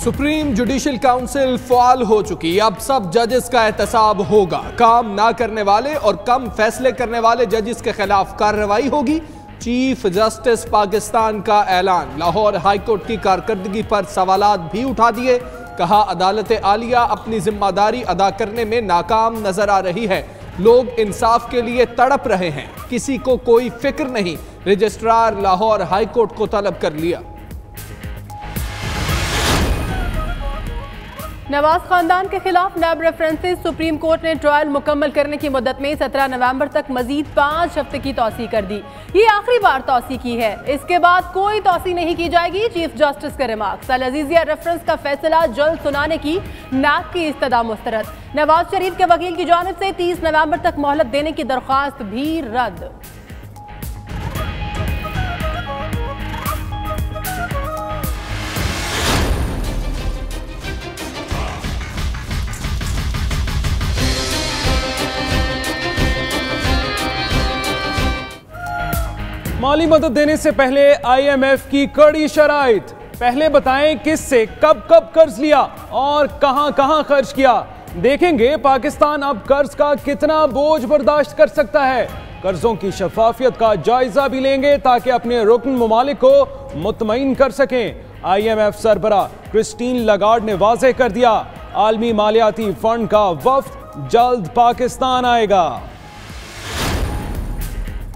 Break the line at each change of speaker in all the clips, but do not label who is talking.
Supreme judicial council फाल हो चुकी। अब सब जजेस का एहतसाब होगा। काम ना करने वाले और कम फैसले करने वाले जजेस के खिलाफ कार्रवाई होगी। चीफ जस्टिस पाकिस्तान का ऐलान। लाहौर हाईकोर्ट की कारकर्दगी पर सवालात भी उठा दिए। कहा अदालत आलिया अपनी जिम्मेदारी अदा करने में नाकाम नजर आ रही है। लोग इंसाफ के लिए तड़प रहे हैं, किसी को कोई फिक्र नहीं। रजिस्ट्रार लाहौर हाईकोर्ट को तलब कर लिया।
नवाज खानदान के खिलाफ नैब रेफरेंसेस। सुप्रीम कोर्ट ने ट्रायल मुकम्मल करने की मुद्दत में 17 नवंबर तक मजीद 5 हफ्ते की तौसी कर दी। ये आखिरी बार तौसी की है, इसके बाद कोई तौसी नहीं की जाएगी। चीफ जस्टिस के रिमार्क्स। अल अजीजिया रेफरेंस का फैसला जल्द सुनाने की नैब की इस्तदा मुस्तरद। नवाज शरीफ के वकील की जानिब से 30 नवंबर तक मोहलत देने की दरख्वास्त भी रद्द।
माली मदद देने से पहले IMF की कड़ी शराइत। पहले बताएं किससे कब कब कर्ज लिया और कहां कहां खर्च किया। देखेंगे पाकिस्तान अब कर्ज का कितना बोझ बर्दाश्त कर सकता है। कर्जों की शफाफियत का जायजा भी लेंगे ताकि अपने रुकन ममालिक को मुतमईन कर सकें। IMF सरबरा क्रिस्टीन लगार्ड ने वाज़ेह कर दिया, आलमी मालियाती फंड का वफ्द जल्द पाकिस्तान आएगा।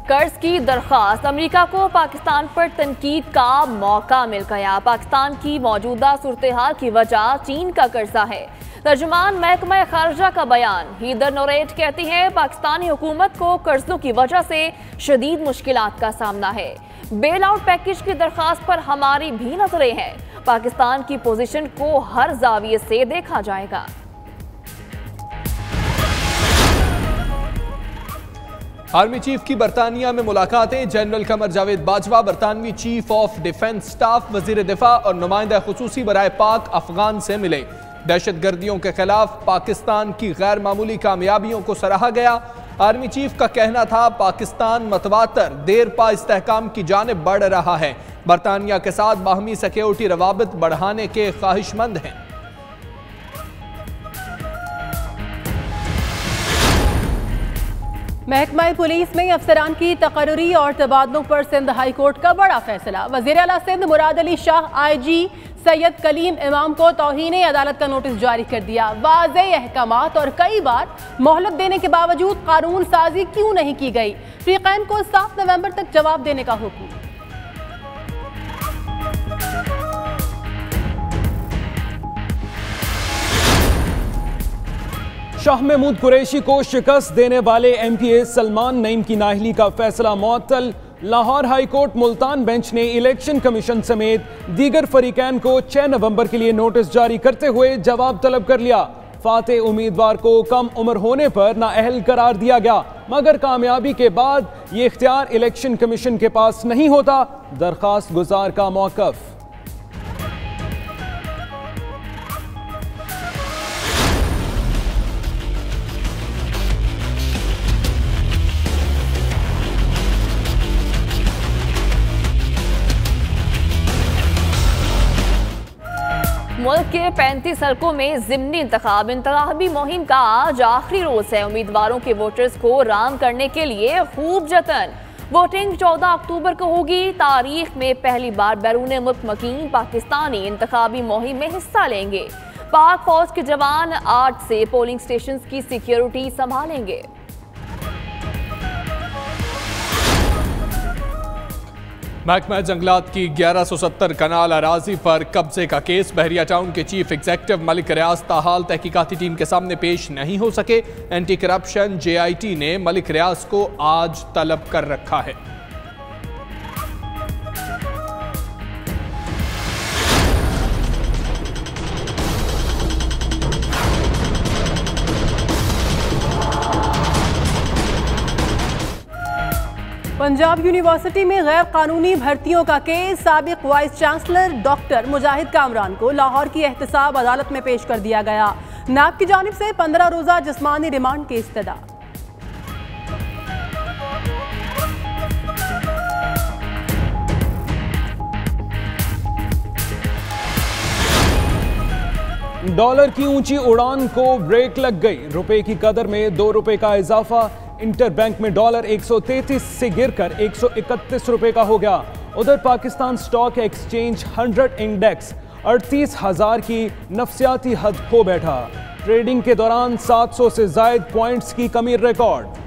कर्ज की दरख्वास्त। अमेरिका को पाकिस्तान पर तनकीद का मौका मिल गया। पाकिस्तान की मौजूदा सूरत हाल की वजह चीन का कर्जा है। तर्जुमान महकमा खारजा का बयान। हीदर नोरेट कहती है पाकिस्तानी हुकूमत को कर्जों की वजह से शदीद मुश्किलात का सामना है। बेल आउट पैकेज की दरख्वास्त पर हमारी भी नजरें हैं। पाकिस्तान की पोजीशन को हर जाविये से देखा जाएगा।
आर्मी चीफ की बरतानिया में मुलाकातें। जनरल कमर जावेद बाजवा बरतानवी चीफ ऑफ डिफेंस स्टाफ, वजीर दिफा और नुमाइंदा खुसूसी बराए पाक अफगान से मिले। दहशत गर्दियों के खिलाफ पाकिस्तान की गैर मामूली कामयाबियों को सराहा गया। आर्मी चीफ का कहना था पाकिस्तान मतवातर देर पा इस्तेहकाम की जानिब बढ़ रहा है। बरतानिया के साथ बाहमी सिक्योरिटी रवाबित बढ़ाने के ख्वाहिशमंद हैं।
महकमा पुलिस में अफसरान की तकर्री और तबादलों पर सिंध हाई कोर्ट का बड़ा फैसला। वज़ीर आला सिंध मुराद अली शाह IG सैयद कलीम इमाम को तौहीन अदालत का नोटिस जारी कर दिया। वाज़ेह अहकामात और कई बार मोहलत देने के बावजूद कानून साजी क्यों नहीं की गई। फ़रीक़ैन को 7 नवंबर तक जवाब देने का हुक्म।
शाह महमूद कुरैशी को शिकस्त देने वाले MPA सलमान नईम की नाअहली का फैसला मुअत्तल। Lahore high court Multan bench ने इलेक्शन कमीशन समेत दीगर फरीकैन को 6 नवंबर के लिए नोटिस जारी करते हुए जवाब तलब कर लिया। फाते उम्मीदवार को कम उम्र होने पर नाअहल करार दिया गया, मगर कामयाबी के बाद ये इख्तियार इलेक्शन कमीशन के पास नहीं होता। दरखास्त गुजार का मौक़िफ़।
मुल्क के 35 हलकों में ज़िमनी इंतखाबी मुहिम का आज आखिरी रोज है। उम्मीदवारों के वोटर्स को राम करने के लिए खूब जतन। वोटिंग 14 अक्टूबर को होगी। तारीख में पहली बार बैरून मुल्क मकीन पाकिस्तानी इंतखाबी मुहिम में हिस्सा लेंगे। पाक फौज के जवान 8 से पोलिंग स्टेशन की सिक्योरिटी संभालेंगे।
महकमा जंगलात की 1170 कनाल अराजी पर कब्जे का केस। बहरिया टाउन के चीफ एग्जीक्यूटिव मलिक रियाज ताहाल तहकीकाती टीम के सामने पेश नहीं हो सके। एंटी करप्शन JIT ने मलिक रियाज को आज तलब कर रखा है।
पंजाब यूनिवर्सिटी में गैर कानूनी भर्तियों का केस। साबिक वाइस चांसलर डॉक्टर मुजाहिद कामरान को लाहौर की एहतसाब अदालत में पेश कर दिया गया। नाब की जानिब से 15 रोजा जिस्मानी रिमांड की इस्तदा।
डॉलर की ऊंची उड़ान को ब्रेक लग गई। रुपए की कदर में 2 रुपए का इजाफा। इंटरबैंक में डॉलर 133 से गिरकर 131 रुपए का हो गया। उधर पाकिस्तान स्टॉक एक्सचेंज 100 इंडेक्स 38,000 की नफसियाती हद खो बैठा। ट्रेडिंग के दौरान 700 से ज्यादा पॉइंट्स की कमी रिकॉर्ड।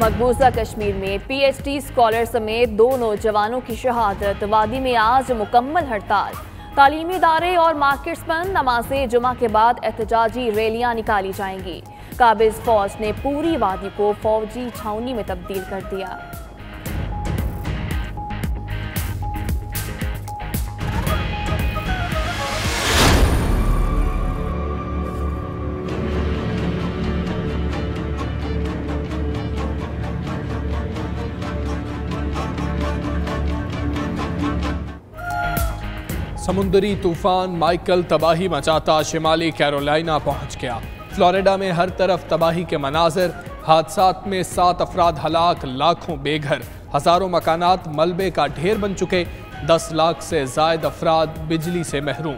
मकबूजा कश्मीर में पीएचडी स्कॉलर समेत 2 नौजवानों की शहादत। वादी में आज मुकम्मल हड़ताल। तालीमी इदारे और मार्केट्स बंद। नमाज़े जुमा के बाद एहतजाजी रैलियां निकाली जाएंगी। काबिज फौज ने पूरी वादी को फौजी छावनी में तब्दील कर दिया।
समुद्री तूफान माइकल तबाही मचाता शिमाली कैरोलिना पहुंच गया। फ्लोरिडा में हर तरफ तबाही के मनाजिर। हादसात में 7 अफराद हलाक, लाखों बेघर। हजारों मकानात मलबे का ढेर बन चुके। 10 लाख से ज्यादा अफराद बिजली से महरूम।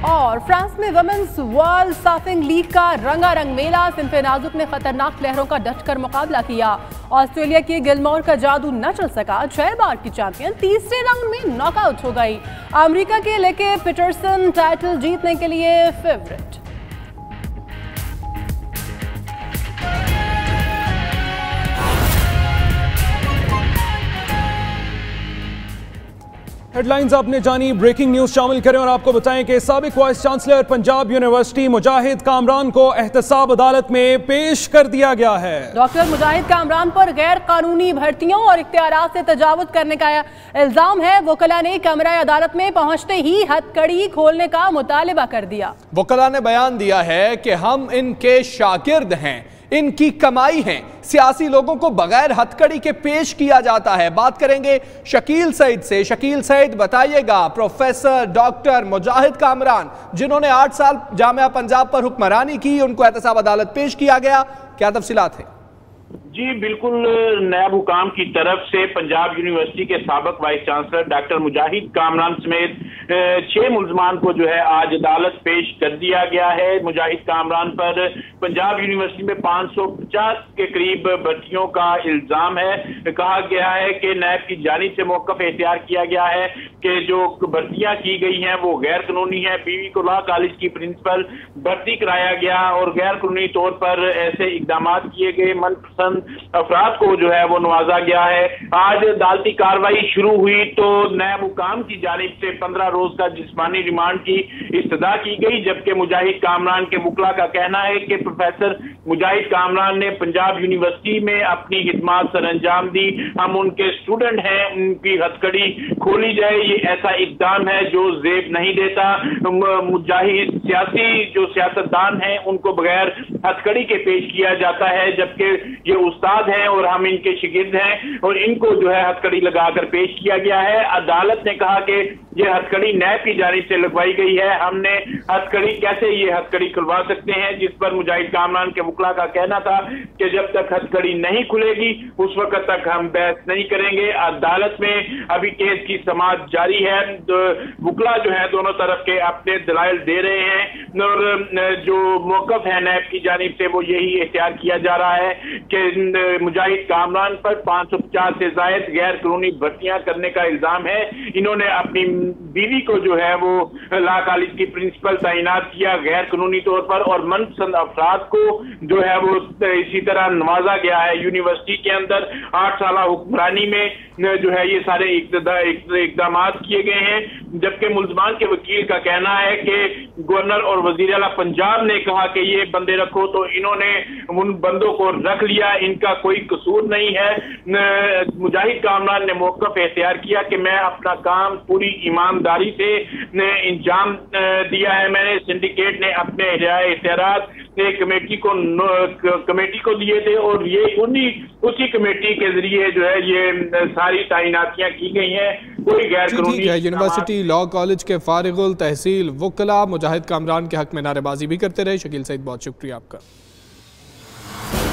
और फ्रांस में वुमेन्स वर्ल्ड सर्फिंग लीग का रंगारंग मेला। सिन्फे नाजुक ने खतरनाक लहरों का डटकर मुकाबला किया। ऑस्ट्रेलिया की गिलमोर का जादू न चल सका। 6 बार की चैंपियन तीसरे राउंड में नॉकआउट हो गई। अमेरिका के लेके पीटरसन टाइटल जीतने के लिए फेवरेट।
हेडलाइंस आपने जानी। ब्रेकिंग न्यूज शामिल करें और आपको बताएं कि साबिक वाइस चांसलर पंजाब यूनिवर्सिटी मुजाहिद कामरान को एहतसाब अदालत में पेश कर दिया गया है।
डॉक्टर मुजाहिद कामरान पर गैर कानूनी भर्तियों और इख्तियारात से तजावुज करने का इल्जाम है। वकला ने कमरा अदालत में पहुंचते ही हथकड़ी खोलने का मुतालिबा कर दिया।
वकला ने बयान दिया है कि हम इनके शागिर्द हैं, इनकी कमाई है। सियासी लोगों को बगैर हथकड़ी के पेश किया जाता है। बात करेंगे शकील सईद से। शकील सईद, बताइएगा, प्रोफेसर डॉक्टर मुजाहिद कामरान जिन्होंने 8 साल जामिया पंजाब पर हुक्मरानी की, उनको एहतसाब अदालत पेश किया गया, क्या तफसीलात है?
जी बिल्कुल, नायब हुकाम की तरफ से पंजाब यूनिवर्सिटी के साबिक वाइस चांसलर डॉक्टर मुजाहिद कामरान समेत 6 मुल्जमान को जो है आज अदालत पेश कर दिया गया है। मुजाहिद कामरान पर पंजाब यूनिवर्सिटी में 550 के करीब भर्तियों का इल्जाम है। कहा गया है कि नायब की जानिब से मौक़िफ़ एख्तियार किया गया है कि जो भर्तियां की गई हैं वो गैर कानूनी है। बीवी को लॉ कॉलेज की प्रिंसिपल भर्ती कराया गया और गैर कानूनी तौर पर ऐसे इकदाम किए गए। मनपसंद अफराद को जो है वो नवाजा गया है। आज अदालती कार्रवाई शुरू हुई तो नायब हुकाम की जानिब से 15 रोज का जिस्मानी रिमांड की इस्तदा की गई, जबकि मुजाहिद कामरान के मुकला का कहना है कि प्रोफेसर मुजाहिद कामरान ने पंजाब यूनिवर्सिटी में अपनी खिदमात सर अंजाम दी। हम उनके स्टूडेंट हैं, उनकी हथकड़ी खोली जाए, ये ऐसा इक़दाम है जो जेब नहीं देता। मुजाहिद सियासी जो सियासतदान हैं उनको बगैर हथकड़ी के पेश किया जाता है, जबकि ये उस्ताद हैं और हम इनके शिगिर्द हैं और इनको जो है हथकड़ी लगाकर पेश किया गया है। अदालत ने कहा कि ये हथकड़ी नैब की जानिब से लगवाई गई है। हमने हथकड़ी कैसे ये हथकड़ी खुलवा सकते हैं, जिस पर मुजाहिद कामरान के मुकला का कहना था कि जब तक हथकड़ी नहीं खुलेगी उस वक्त तक हम बहस नहीं करेंगे। अदालत में अभी केस की समाअत जारी है। मुकला जो है दोनों तरफ के अपने दलाइल दे रहे हैं और जो मौक़िफ़ है नैब की जानिब से वो यही एख्तियार किया जा रहा है कि मुजाहिद कामरान पर 550 से ज़ायद गैर कानूनी भर्तियां करने का इल्जाम है। इन्होंने अपनी बीवी को जो है वो लॉ कॉलेज की प्रिंसिपल तैनात किया गैर कानूनी तौर पर और मनपसंद अफराद को जो है वो इसी तरह नवाजा गया है। यूनिवर्सिटी के अंदर 8 साल हुक्मरानी में जो है ये सारे इक़दाम किए गए हैं। जबकि मुल्जमान के वकील का कहना है कि गवर्नर और वजीर आला पंजाब ने कहा कि ये बंदे रखो, तो इन्होंने उन बंदों को रख लिया, इनका कोई कसूर नहीं है। मुजाहिद कामरान ने मौक़िफ़ इख्तियार किया कि मैं अपना काम पूरी ईमानदारी से इंजाम दिया है। मैंने सिंडिकेट ने अपने इख्तियारात कमेटी को दिए थे और ये उसी कमेटी के जरिए जो है ये सारी तैनातियां की गई हैं। कोई गैर कानूनी
यूनिवर्सिटी लॉ कॉलेज के फारिगुल तहसील वकला मुजाहिद कामरान के हक में नारेबाजी भी करते रहे। शकील सईद, बहुत शुक्रिया आपका।